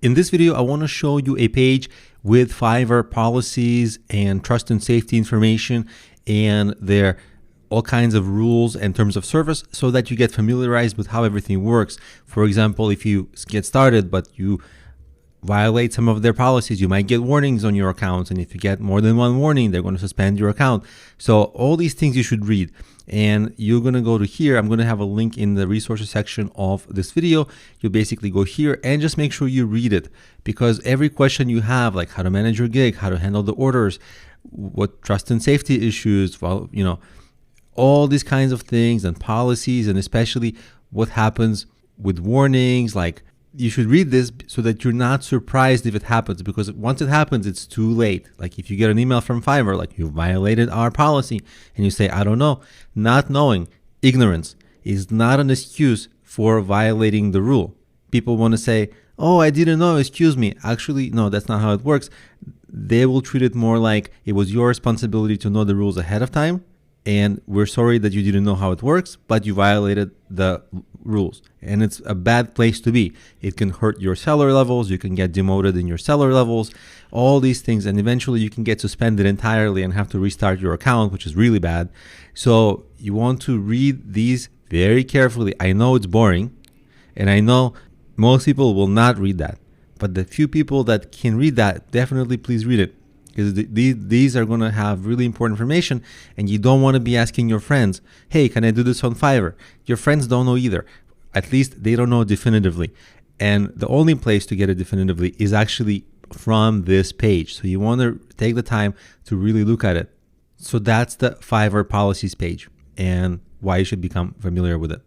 In this video, I want to show you a page with Fiverr policies and trust and safety information and their all kinds of rules and terms of service so that you get familiarized with how everything works. For example, if you get started but you violate some of their policies, you might get warnings on your accounts, and if you get more than one warning, they're going to suspend your account. So all these things you should read, and you're going to go to here. I'm going to have a link in the resources section of this video. You basically go here and just make sure you read it, because every question you have, like how to manage your gig, how to handle the orders, what trust and safety issues, well, all these kinds of things and policies, and especially what happens with warnings, like you should read this so that you're not surprised if it happens, because once it happens, it's too late. Like if you get an email from Fiverr, like you violated our policy, and you say, I don't know, not knowing, ignorance is not an excuse for violating the rule. People want to say, oh, I didn't know, excuse me. Actually, no, that's not how it works. They will treat it more like it was your responsibility to know the rules ahead of time, and we're sorry that you didn't know how it works, but you violated the rules. And it's a bad place to be. It can hurt your seller levels. You can get demoted in your seller levels, all these things. And eventually you can get suspended entirely and have to restart your account, which is really bad. So you want to read these very carefully. I know it's boring, and I know most people will not read that. But the few people that can read that, definitely please read it. Because these are going to have really important information, and you don't want to be asking your friends, hey, can I do this on Fiverr? Your friends don't know either. At least they don't know definitively. And the only place to get it definitively is actually from this page. So you want to take the time to really look at it. So that's the Fiverr policies page and why you should become familiar with it.